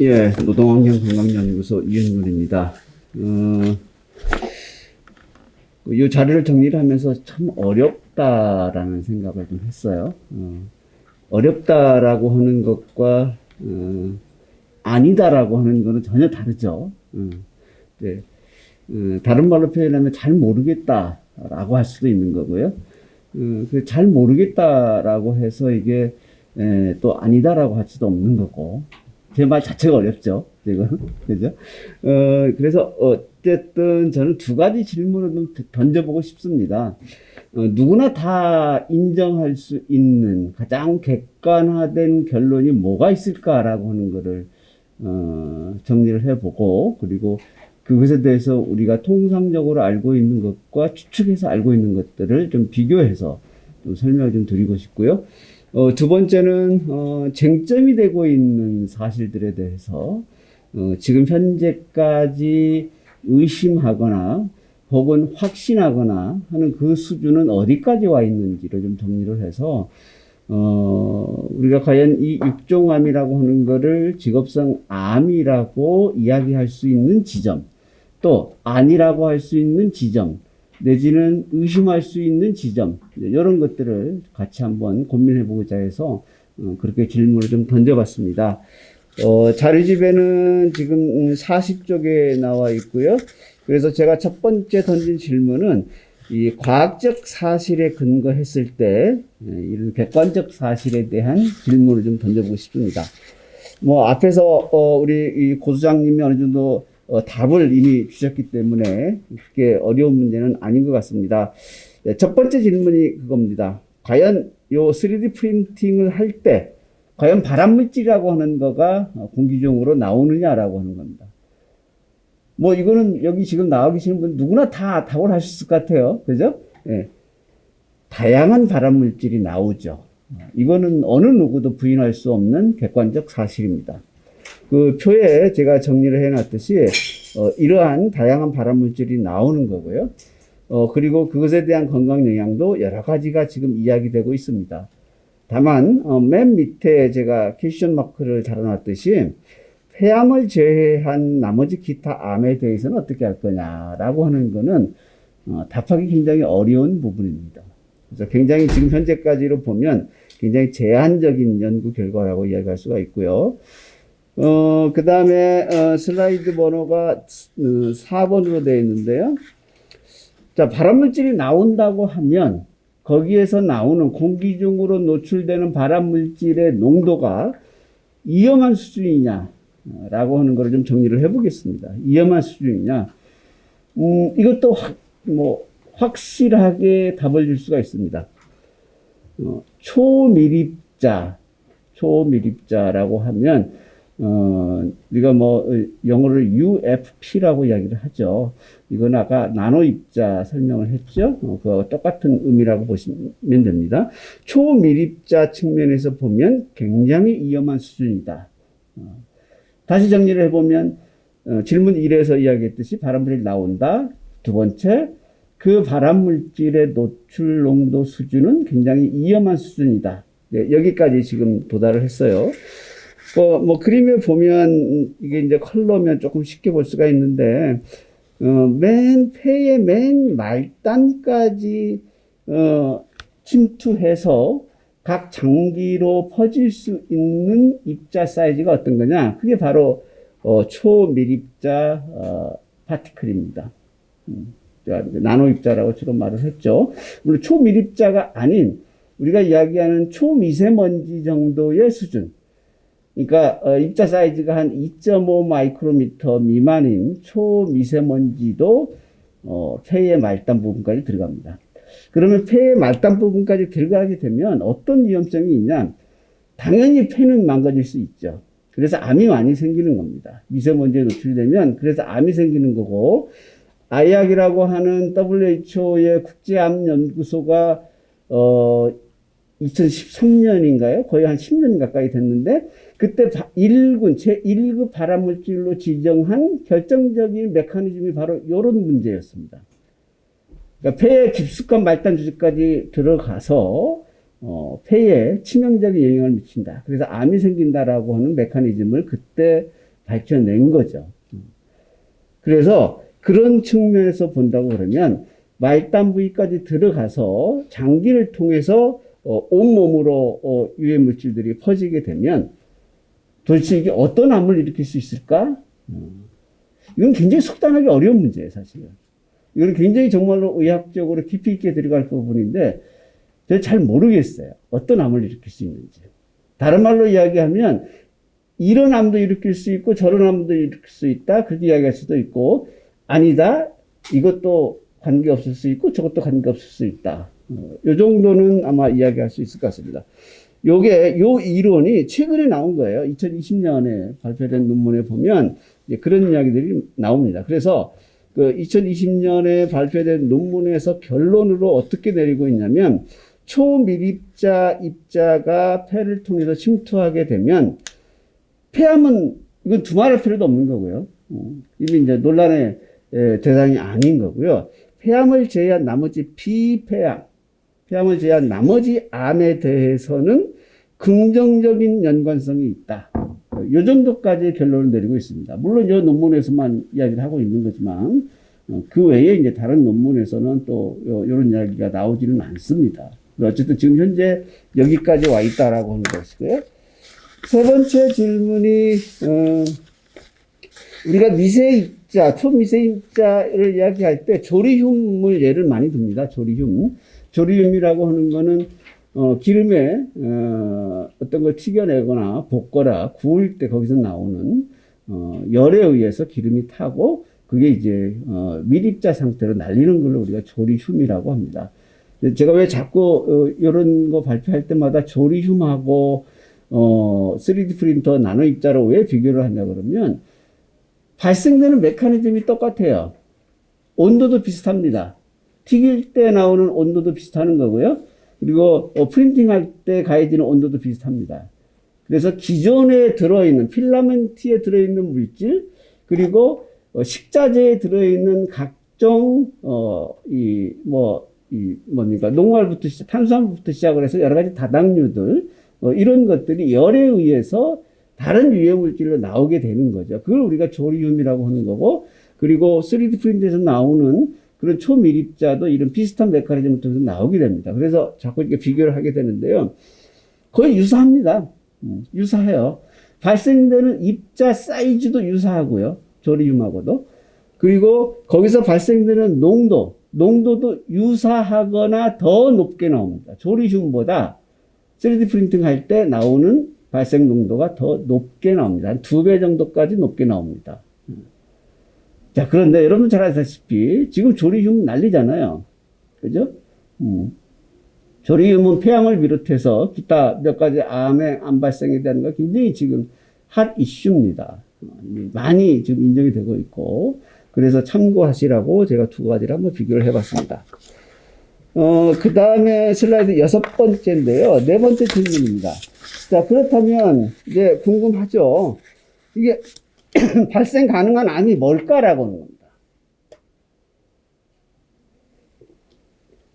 예, 노동환경건강연구소 이은근입니다. 이 자료를 정리를 하면서 참 어렵다라는 생각을 좀 했어요. 어렵다라고 하는 것과, 아니다라고 하는 거는 전혀 다르죠. 네. 다른 말로 표현하면 잘 모르겠다라고 할 수도 있는 거고요. 잘 모르겠다라고 해서 이게, 또 아니다라고 할 수도 없는 거고. 제 말 자체가 어렵죠. 지금. 그죠? 그래서 어쨌든 저는 두 가지 질문을 좀 던져보고 싶습니다. 누구나 다 인정할 수 있는 가장 객관화된 결론이 뭐가 있을까라고 하는 거를, 정리를 해보고, 그리고 그것에 대해서 우리가 통상적으로 알고 있는 것과 추측해서 알고 있는 것들을 좀 비교해서 좀 설명을 좀 드리고 싶고요. 두 번째는, 쟁점이 되고 있는 사실들에 대해서, 지금 현재까지 의심하거나 혹은 확신하거나 하는 그 수준은 어디까지 와 있는지를 좀 정리를 해서, 우리가 과연 이 육종암이라고 하는 거를 직업성 암이라고 이야기할 수 있는 지점, 또 아니라고 할 수 있는 지점, 내지는 의심할 수 있는 지점, 이런 것들을 같이 한번 고민해 보고자 해서 그렇게 질문을 좀 던져봤습니다. 자료집에는 지금 40쪽에 나와 있고요. 그래서 제가 첫 번째 던진 질문은 이 과학적 사실에 근거했을 때 이런 객관적 사실에 대한 질문을 좀 던져보고 싶습니다. 뭐 앞에서 우리 이 고소장님이 어느 정도 답을 이미 주셨기 때문에 그렇게 어려운 문제는 아닌 것 같습니다. 첫 번째 질문이 그겁니다. 과연 요 3D 프린팅을 할 때 과연 발암물질이라고 하는 거가 공기 중으로 나오느냐라고 하는 겁니다. 뭐 이거는 여기 지금 나와 계시는 분 누구나 다 답을 하실 것 같아요. 그죠? 예. 다양한 발암물질이 나오죠. 이거는 어느 누구도 부인할 수 없는 객관적 사실입니다. 그 표에 제가 정리를 해놨듯이 이러한 다양한 발암물질이 나오는 거고요. 그리고 그것에 대한 건강 영향도 여러 가지가 지금 이야기되고 있습니다. 다만 맨 밑에 제가 퀘스천 마크를 달아놨듯이 폐암을 제외한 나머지 기타 암에 대해서는 어떻게 할 거냐라고 하는 거는 답하기 굉장히 어려운 부분입니다. 그래서 굉장히 지금 현재까지로 보면 굉장히 제한적인 연구 결과라고 이야기할 수가 있고요. 그 다음에 슬라이드 번호가 4번으로 되어 있는데요. 자, 발암물질이 나온다고 하면 거기에서 나오는 공기 중으로 노출되는 발암물질의 농도가 위험한 수준이냐 라고 하는 것을 좀 정리를 해보겠습니다. 위험한 수준이냐. 이것도 확실하게 답을 줄 수가 있습니다. 초미립자라고 하면, 우리가 영어를 UFP라고 이야기를 하죠. 이건 아까 나노입자 설명을 했죠. 그와 똑같은 의미라고 보시면 됩니다. 초미립자 측면에서 보면 굉장히 위험한 수준이다. 다시 정리를 해보면, 질문 1에서 이야기했듯이 발암물질이 나온다. 두 번째, 그 발암물질의 노출 농도 수준은 굉장히 위험한 수준이다. 네, 여기까지 지금 도달을 했어요. 그림에 보면, 이게 이제 컬러면 조금 쉽게 볼 수가 있는데, 폐의 맨 말단까지, 침투해서 각 장기로 퍼질 수 있는 입자 사이즈가 어떤 거냐? 그게 바로, 초미립자, 파티클입니다. 나노 입자라고 주로 말을 했죠. 물론 초미립자가 아닌, 우리가 이야기하는 초미세먼지 정도의 수준. 그러니까 입자 사이즈가 한 2.5 마이크로미터 미만인 초미세먼지도 폐의 말단 부분까지 들어갑니다. 그러면 폐의 말단 부분까지 들어가게 되면 어떤 위험성이 있냐? 당연히 폐는 망가질 수 있죠. 그래서 암이 많이 생기는 겁니다. 미세먼지에 노출되면 그래서 암이 생기는 거고, 아이약이라고 하는 WHO의 국제암연구소가 2013년인가요? 거의 한 10년 가까이 됐는데, 그때 제1급 발암물질로 지정한 결정적인 메커니즘이 바로 이런 문제였습니다. 그러니까 폐의 깊숙한 말단 주제까지 들어가서 폐에 치명적인 영향을 미친다. 그래서 암이 생긴다라고 하는 메커니즘을 그때 밝혀낸 거죠. 그래서 그런 측면에서 본다고 그러면 말단 부위까지 들어가서 장기를 통해서 온몸으로 유해 물질들이 퍼지게 되면 도대체 이게 어떤 암을 일으킬 수 있을까? 이건 굉장히 속단하기 어려운 문제예요, 사실은. 이건 굉장히 정말로 의학적으로 깊이 있게 들어갈 부분인데 제가 잘 모르겠어요. 어떤 암을 일으킬 수 있는지. 다른 말로 이야기하면 이런 암도 일으킬 수 있고 저런 암도 일으킬 수 있다. 그렇게 이야기할 수도 있고 아니다. 이것도 관계없을 수 있고 저것도 관계없을 수 있다. 이 정도는 아마 이야기할 수 있을 것 같습니다. 요 이론이 최근에 나온 거예요. 2020년에 발표된 논문에 보면 그런 이야기들이 나옵니다. 그래서 그 2020년에 발표된 논문에서 결론으로 어떻게 내리고 있냐면 초밀입자 입자가 폐를 통해서 침투하게 되면 폐암은 이건 두말할 필요도 없는 거고요. 이미 이제 논란의 대상이 아닌 거고요. 폐암을 제외한 나머지 폐암을 제외한 나머지 암에 대해서는 긍정적인 연관성이 있다. 이 정도까지 결론을 내리고 있습니다. 물론 이 논문에서만 이야기를 하고 있는 거지만 그 외에 이제 다른 논문에서는 또 이런 이야기가 나오지는 않습니다. 어쨌든 지금 현재 여기까지 와 있다라고 하는 것이고요. 세 번째 질문이 우리가 미세입자, 초미세입자를 이야기할 때 조리흉을 예를 많이 듭니다. 조리흉이라고 하는 거는 기름에 어떤 걸 튀겨내거나 볶거나 구울 때 거기서 나오는 열에 의해서 기름이 타고 그게 이제 밀입자 상태로 날리는 걸로 우리가 조리흉이라고 합니다. 제가 왜 자꾸 이런 거 발표할 때마다 조리흉하고 3D 프린터 나노 입자로 왜 비교를 하냐 그러면 발생되는 메커니즘이 똑같아요. 온도도 비슷합니다. 튀길 때 나오는 온도도 비슷하는 거고요. 그리고 프린팅할 때 가해지는 온도도 비슷합니다. 그래서 기존에 들어있는 필라멘트에 들어있는 물질 그리고 식자재에 들어있는 각종 농활부터 탄수화물부터 시작을 해서 여러 가지 다당류들 이런 것들이 열에 의해서 다른 유해 물질로 나오게 되는 거죠. 그걸 우리가 조리움이라고 하는 거고 그리고 3D 프린트에서 나오는 그런 초밀입자도 이런 비슷한 메커니즘을 통해서 나오게 됩니다. 그래서 자꾸 이렇게 비교를 하게 되는데요. 거의 유사합니다. 유사해요. 발생되는 입자 사이즈도 유사하고요. 조리움하고도. 그리고 거기서 발생되는 농도도 유사하거나 더 높게 나옵니다. 조리움보다 3D 프린팅 할 때 나오는 발생 농도가 더 높게 나옵니다. 한 2배 정도까지 높게 나옵니다. 자, 그런데 여러분 잘 아시다시피 지금 조리흉 난리잖아요. 그죠? 조리흉은 폐암을 비롯해서 기타 몇 가지 암 발생에 대한 거 굉장히 지금 핫 이슈입니다. 많이 지금 인정이 되고 있고 그래서 참고하시라고 제가 두 가지를 한번 비교를 해봤습니다. 그 다음에 슬라이드 6번째인데요. 4번째 질문입니다. 자, 그렇다면 이제 궁금하죠. 이게 발생 가능한 암이 뭘까라고 하는 겁니다.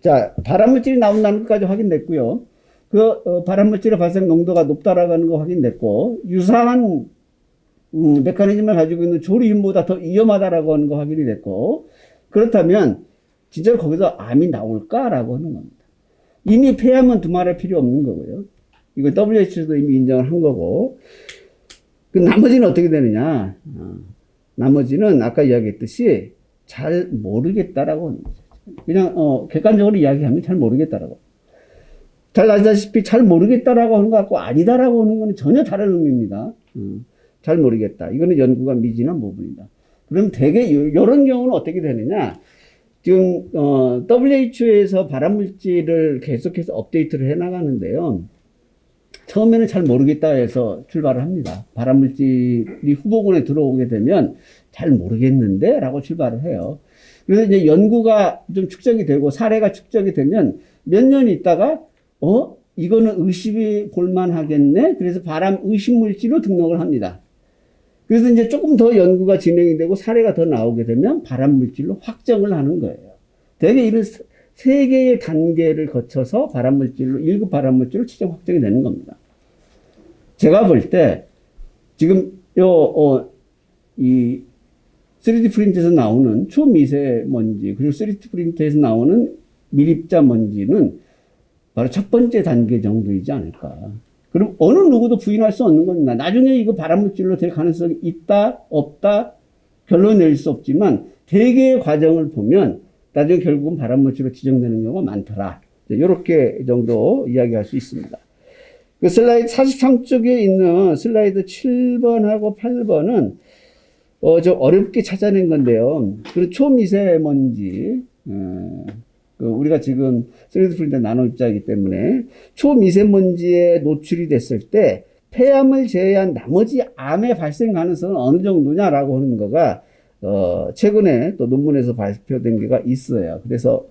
자, 발암물질이 나온다는 것까지 확인됐고요. 그 발암물질의 발생 농도가 높다라고 하는 거 확인됐고 유사한 메커니즘을 가지고 있는 조리흉보다 더 위험하다라고 하는 거 확인이 됐고 그렇다면 진짜로 거기서 암이 나올까라고 하는 겁니다. 이미 폐암은 두말할 필요 없는 거고요. 이거 WHO도 이미 인정을 한 거고 그 나머지는 어떻게 되느냐? 나머지는 아까 이야기했듯이 잘 모르겠다라고 하는 거죠. 그냥 객관적으로 이야기하면 잘 모르겠다라고. 잘 아시다시피 잘 모르겠다라고 하는 거 같고 아니다라고 하는 거는 전혀 다른 의미입니다. 잘 모르겠다. 이거는 연구가 미진한 부분이다. 그럼 대개 이런 경우는 어떻게 되느냐? 지금 WHO에서 발암물질을 계속해서 업데이트를 해나가는데요. 처음에는 잘 모르겠다 해서 출발을 합니다. 발암물질이 후보군에 들어오게 되면 잘 모르겠는데 라고 출발을 해요. 그래서 이제 연구가 좀 축적이 되고 사례가 축적이 되면 몇 년 있다가 이거는 의심이 볼만하겠네. 그래서 발암 의심물질로 등록을 합니다. 그래서 이제 조금 더 연구가 진행이 되고 사례가 더 나오게 되면 발암물질로 확정을 하는 거예요. 대개 이런 세 개의 단계를 거쳐서 발암물질로 1급 발암물질로 최종 확정이 되는 겁니다. 제가 볼 때 지금 이 3D 프린터에서 나오는 초미세먼지, 그리고 3D 프린터에서 나오는 밀입자 먼지는 바로 첫 번째 단계 정도이지 않을까. 그럼 어느 누구도 부인할 수 없는 겁니다. 나중에 이거 발암물질로 될 가능성이 있다, 없다, 결론 낼 수 없지만, 대개의 과정을 보면, 나중에 결국은 발암물질로 지정되는 경우가 많더라. 이렇게 정도 이야기할 수 있습니다. 그 슬라이드 43쪽에 있는 슬라이드 7번하고 8번은, 좀 어렵게 찾아낸 건데요. 그 초미세먼지, 우리가 지금 3D 프린터 나노 입자이기 때문에 초미세먼지에 노출이 됐을 때 폐암을 제외한 나머지 암의 발생 가능성은 어느 정도냐라고 하는 거가 최근에 또 논문에서 발표된 게가 있어요. 그래서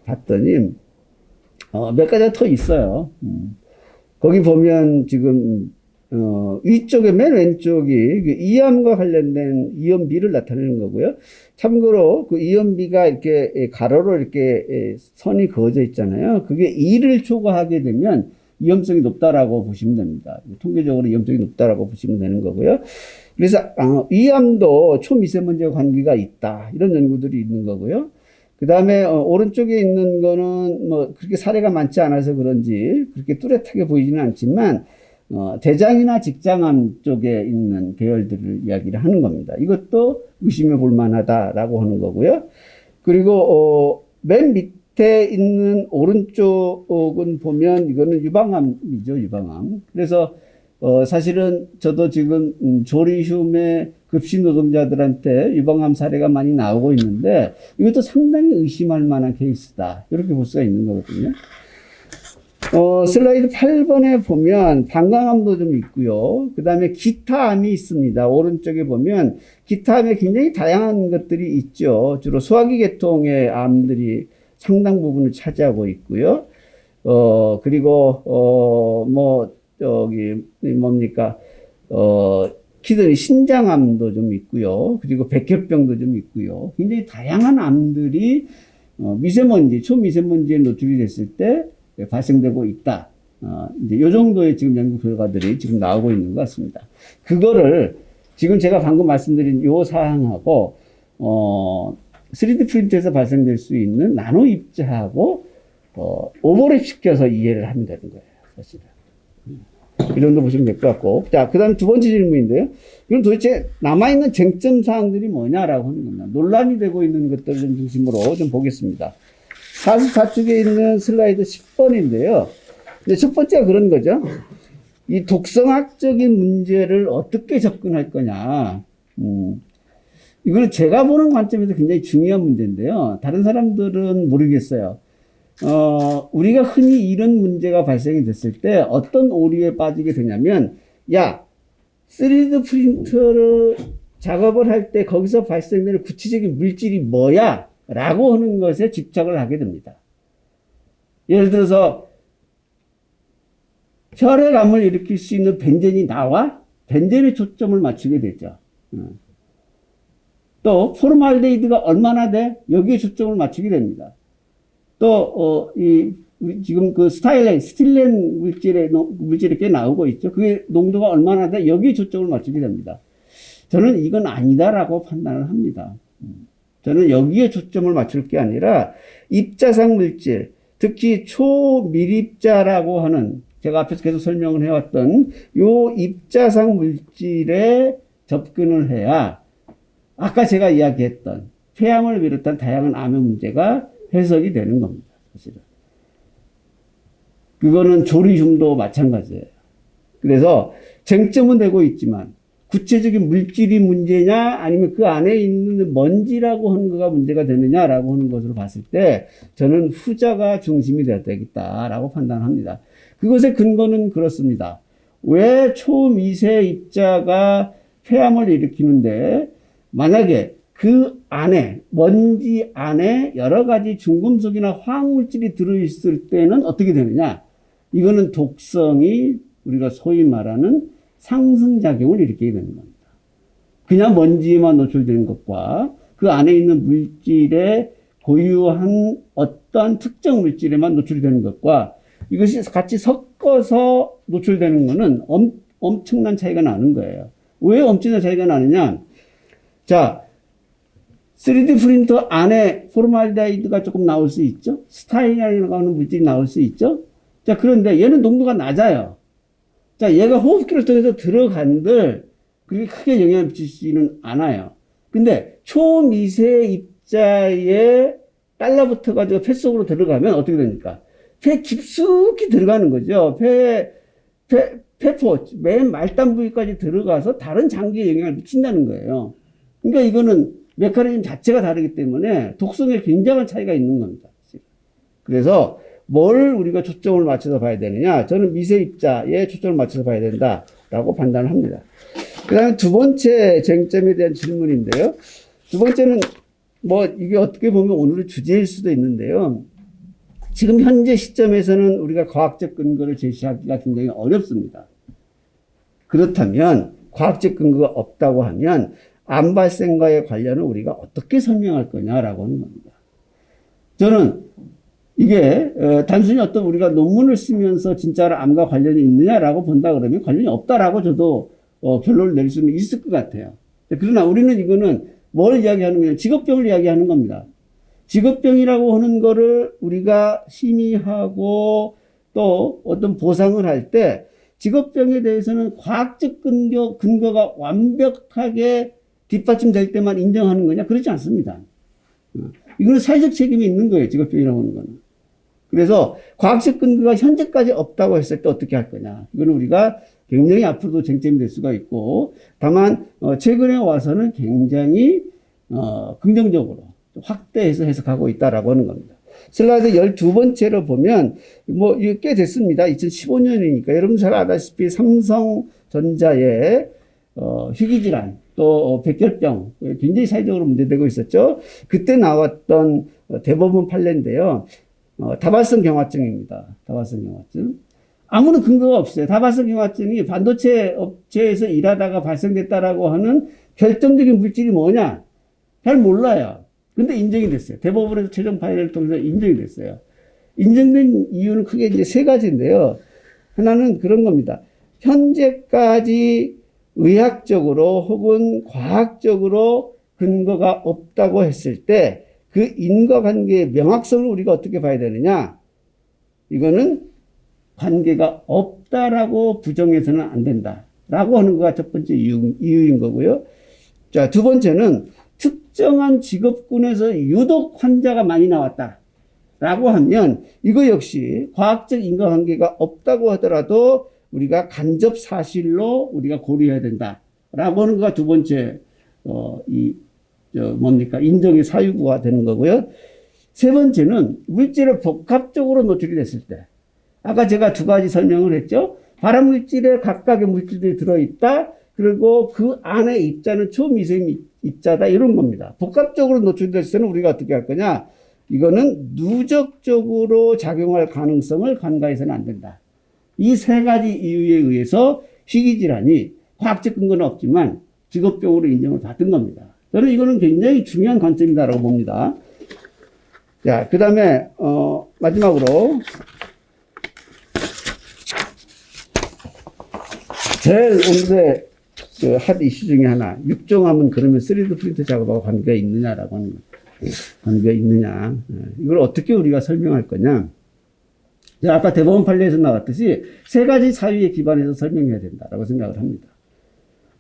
봤더니 몇 가지가 더 있어요. 거기 보면 지금 위쪽에 맨 왼쪽이 이암과 관련된 이염비를 나타내는 거고요. 참고로 그 이염비가 이렇게 가로로 이렇게 선이 그어져 있잖아요. 그게 2를 초과하게 되면 위험성이 높다라고 보시면 됩니다. 통계적으로 위험성이 높다라고 보시면 되는 거고요. 그래서 이암도 초미세먼지와 관계가 있다. 이런 연구들이 있는 거고요. 그 다음에 오른쪽에 있는 거는 뭐 그렇게 사례가 많지 않아서 그런지 그렇게 뚜렷하게 보이지는 않지만 대장이나 직장암 쪽에 있는 계열들을 이야기를 하는 겁니다. 이것도 의심해 볼 만하다라고 하는 거고요. 그리고 맨 밑에 있는 오른쪽은 보면 이거는 유방암이죠, 유방암. 그래서 사실은 저도 지금 조리흉의 급식 노동자들한테 유방암 사례가 많이 나오고 있는데 이것도 상당히 의심할 만한 케이스다. 이렇게 볼 수가 있는 거거든요. 슬라이드 8번에 보면 방광암도 좀 있고요. 그 다음에 기타암이 있습니다. 오른쪽에 보면 기타암에 굉장히 다양한 것들이 있죠. 주로 소화기 계통의 암들이 상당 부분을 차지하고 있고요. 그리고 키드니 신장암도 좀 있고요. 그리고 백혈병도 좀 있고요. 굉장히 다양한 암들이 미세먼지, 초미세먼지에 노출이 됐을 때 발생되고 있다. 이제 요 정도의 지금 연구 결과들이 지금 나오고 있는 것 같습니다. 그거를 지금 제가 방금 말씀드린 요 사항하고, 3D 프린터에서 발생될 수 있는 나노 입자하고, 오버랩 시켜서 이해를 하면 되는 거예요, 사실은. 이 정도 보시면 될 것 같고. 자, 그 다음 두 번째 질문인데요. 그럼 도대체 남아있는 쟁점 사항들이 뭐냐라고 하는 겁니다. 논란이 되고 있는 것들을 좀 중심으로 좀 보겠습니다. 44쪽에 있는 슬라이드 10번인데요. 근데 첫 번째가 그런 거죠. 이 독성학적인 문제를 어떻게 접근할 거냐. 이거는 제가 보는 관점에서 굉장히 중요한 문제인데요. 다른 사람들은 모르겠어요. 우리가 흔히 이런 문제가 발생이 됐을 때 어떤 오류에 빠지게 되냐면, 야, 3D 프린터를 작업을 할 때 거기서 발생되는 구체적인 물질이 뭐야? 라고 하는 것에 집착을 하게 됩니다. 예를 들어서, 혈액암을 일으킬 수 있는 벤젠이 나와? 벤젠에 초점을 맞추게 되죠. 또, 포르말데히드가 얼마나 돼? 여기에 초점을 맞추게 됩니다. 또, 지금 그 스틸렌 물질이 꽤 나오고 있죠. 그게 농도가 얼마나 돼? 여기에 초점을 맞추게 됩니다. 저는 이건 아니다라고 판단을 합니다. 저는 여기에 초점을 맞출 게 아니라 입자상 물질, 특히 초밀입자라고 하는 제가 앞에서 계속 설명을 해왔던 요 입자상 물질에 접근을 해야 아까 제가 이야기했던 폐암을 비롯한 다양한 암의 문제가 해석이 되는 겁니다. 사실은. 그거는 조리흉도 마찬가지예요. 그래서 쟁점은 되고 있지만 구체적인 물질이 문제냐 아니면 그 안에 있는 먼지라고 하는 거가 문제가 되느냐라고 하는 것으로 봤을 때 저는 후자가 중심이 되어야 되겠다라고 판단합니다. 그것의 근거는 그렇습니다. 왜 초미세 입자가 폐암을 일으키는데 만약에 그 안에 먼지 안에 여러 가지 중금속이나 화학물질이 들어있을 때는 어떻게 되느냐? 이거는 독성이 우리가 소위 말하는 상승작용을 일으키게 되는 겁니다. 그냥 먼지에만 노출되는 것과 그 안에 있는 물질에 고유한 어떤 특정 물질에만 노출이 되는 것과 이것이 같이 섞어서 노출되는 것은 엄청난 차이가 나는 거예요. 왜 엄청난 차이가 나느냐? 자, 3D 프린터 안에 포르말데하이드가 조금 나올 수 있죠. 스타이라고 하는 물질이 나올 수 있죠. 자, 그런데 얘는 농도가 낮아요. 자, 얘가 호흡기를 통해서 들어간들 그렇게 크게 영향을 미치지는 않아요. 근데 초미세 입자에 달라붙어가지고 폐 속으로 들어가면 어떻게 됩니까? 폐 깊숙이 들어가는 거죠. 폐포, 맨 말단 부위까지 들어가서 다른 장기에 영향을 미친다는 거예요. 그러니까 이거는 메커니즘 자체가 다르기 때문에 독성에 굉장한 차이가 있는 겁니다. 그래서 뭘 우리가 초점을 맞춰서 봐야 되느냐? 저는 미세 입자에 초점을 맞춰서 봐야 된다라고 판단을 합니다. 그 다음에 두 번째 쟁점에 대한 질문인데요. 두 번째는 뭐 이게 어떻게 보면 오늘의 주제일 수도 있는데요. 지금 현재 시점에서는 우리가 과학적 근거를 제시하기가 굉장히 어렵습니다. 그렇다면 과학적 근거가 없다고 하면 암 발생과의 관련을 우리가 어떻게 설명할 거냐라고 하는 겁니다. 저는 이게 단순히 어떤 우리가 논문을 쓰면서 진짜로 암과 관련이 있느냐라고 본다 그러면 관련이 없다라고 저도 결론을 내릴 수는 있을 것 같아요. 그러나 우리는 이거는 뭘 이야기하는 거냐? 직업병을 이야기하는 겁니다. 직업병이라고 하는 거를 우리가 심의하고 또 어떤 보상을 할 때 직업병에 대해서는 과학적 근거가 완벽하게 뒷받침될 때만 인정하는 거냐? 그렇지 않습니다. 이거는 사회적 책임이 있는 거예요. 직업병이라고 하는 거는. 그래서 과학적 근거가 현재까지 없다고 했을 때 어떻게 할 거냐? 이거는 우리가 굉장히 앞으로도 쟁점이 될 수가 있고, 다만 최근에 와서는 굉장히 긍정적으로 확대해서 해석하고 있다라고 하는 겁니다. 슬라이드 12번째로 보면 뭐 이게 꽤 됐습니다. 2015년이니까 여러분 잘 아다시피 삼성전자의 희귀질환 또 백혈병 굉장히 사회적으로 문제되고 있었죠. 그때 나왔던 대법원 판례인데요. 다발성 경화증입니다. 다발성 경화증. 아무런 근거가 없어요. 다발성 경화증이 반도체 업체에서 일하다가 발생됐다라고 하는 결정적인 물질이 뭐냐? 잘 몰라요. 근데 인정이 됐어요. 대법원에서 최종 판례를 통해서 인정이 됐어요. 인정된 이유는 크게 이제 세 가지인데요. 하나는 그런 겁니다. 현재까지 의학적으로 혹은 과학적으로 근거가 없다고 했을 때 그 인과관계의 명확성을 우리가 어떻게 봐야 되느냐? 이거는 관계가 없다라고 부정해서는 안 된다라고 하는 거가 첫 번째 이유인 거고요. 자, 두 번째는 특정한 직업군에서 유독 환자가 많이 나왔다라고 하면 이거 역시 과학적 인과관계가 없다고 하더라도 우리가 간접 사실로 우리가 고려해야 된다라고 하는 거가 두 번째 인정의 사유가 되는 거고요. 세 번째는 물질을 복합적으로 노출이 됐을 때, 아까 제가 두 가지 설명을 했죠. 발암물질에 각각의 물질들이 들어있다. 그리고 그 안에 입자는 초미세 입자다. 이런 겁니다. 복합적으로 노출됐을 때는 우리가 어떻게 할 거냐. 이거는 누적적으로 작용할 가능성을 간과해서는 안 된다. 이 세 가지 이유에 의해서 희귀질환이 과학적 근거는 없지만 직업병으로 인정을 받은 겁니다. 저는 이거는 굉장히 중요한 관점이다라고 봅니다. 자, 그 다음에 마지막으로 제일 오늘의 핫 이슈 중에 하나, 육종암은 그러면 3D 프린터 작업하고 관계가 있느냐라고 하는 거예요. 관계가 있느냐. 이걸 어떻게 우리가 설명할 거냐. 아까 대법원 판례에서 나왔듯이 세 가지 사유에 기반해서 설명해야 된다라고 생각을 합니다.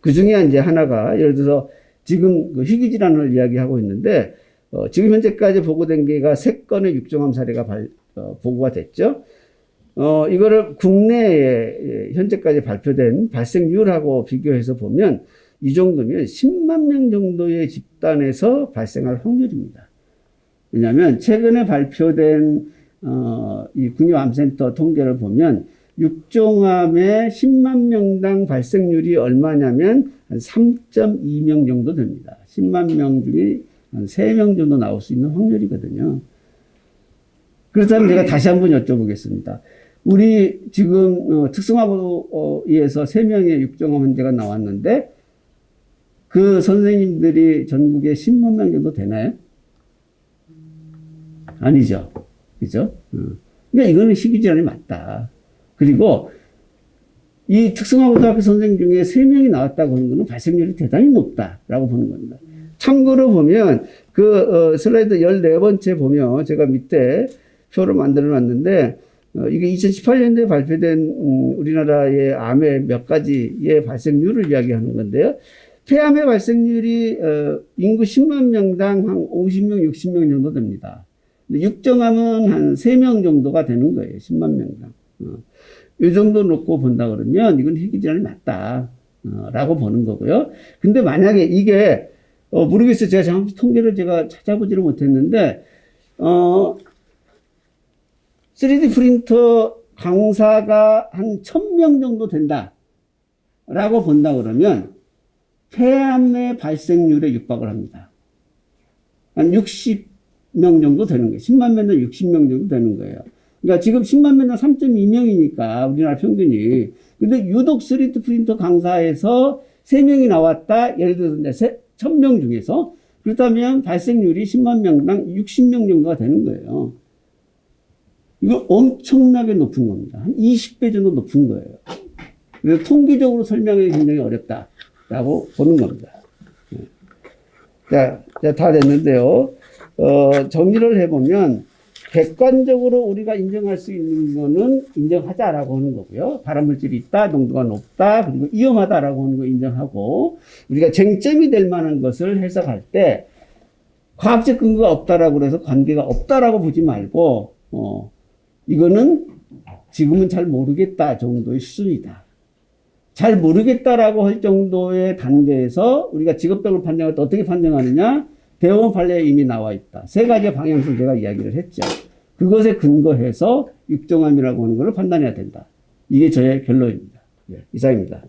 그 중에 이제 하나가 예를 들어서 지금 그 희귀질환을 이야기하고 있는데 지금 현재까지 보고된 게가 3건의 육종암 사례가 보고가 됐죠. 이거를 국내에 현재까지 발표된 발생률하고 비교해서 보면 이 정도면 10만 명 정도의 집단에서 발생할 확률입니다. 왜냐하면 최근에 발표된 이 국립암센터 통계를 보면 육종암의 10만 명당 발생률이 얼마냐면 한 3.2명 정도 됩니다. 10만 명 중에 한 3명 정도 나올 수 있는 확률이거든요. 그렇다면 제가 다시 한번 여쭤보겠습니다. 우리 지금 특성화보에서 3명의 육종암 환자가 나왔는데 그 선생님들이 전국에 10만 명 정도 되나요? 아니죠. 그죠? 그러니까 이거는 희귀질환이 맞다. 그리고 이 특성화고등학교 선생님 중에 3명이 나왔다고 하는 것은 발생률이 대단히 높다라고 보는 겁니다. 참고로 보면 슬라이드 14번째 보면 제가 밑에 표를 만들어 놨는데 이게 2018년도에 발표된 우리나라의 암의 몇 가지의 발생률을 이야기하는 건데요. 폐암의 발생률이 인구 10만 명당 한 50명, 60명 정도 됩니다. 육정암은 한 3명 정도가 되는 거예요. 10만 명당. 이 정도 놓고 본다 그러면 이건 희귀질환이 맞다. 라고 보는 거고요. 근데 만약에 이게 모르겠어요. 제가 정확히 통계를 제가 찾아보지를 못했는데 3D 프린터 강사가 한 1000명 정도 된다 라고 본다 그러면 폐암의 발생률에 육박을 합니다. 한 60명 정도 되는 거예요. 10만 명당 60명 정도 되는 거예요. 그러니까 지금 10만 명당 3.2명이니까 우리나라 평균이. 근데 유독 3D 프린터 강사에서 3명이 나왔다. 예를 들어서 이제 1000명 중에서. 그렇다면 발생률이 10만 명당 60명 정도가 되는 거예요. 이거 엄청나게 높은 겁니다. 한 20배 정도 높은 거예요. 그래서 통계적으로 설명하기 굉장히 어렵다라고 보는 겁니다. 자, 다 됐는데요. 정리를 해보면, 객관적으로 우리가 인정할 수 있는 거는 인정하자라고 하는 거고요. 발암물질이 있다, 농도가 높다, 그리고 위험하다라고 하는 거 인정하고, 우리가 쟁점이 될 만한 것을 해석할 때, 과학적 근거가 없다라고 해서 관계가 없다라고 보지 말고, 이거는 지금은 잘 모르겠다 정도의 수준이다. 잘 모르겠다라고 할 정도의 단계에서 우리가 직업병을 판정할 때 어떻게 판정하느냐? 대법원 판례에 이미 나와 있다. 3가지 방향성을 제가 이야기를 했죠. 그것에 근거해서 육정암이라고 하는 것을 판단해야 된다. 이게 저의 결론입니다. 이상입니다.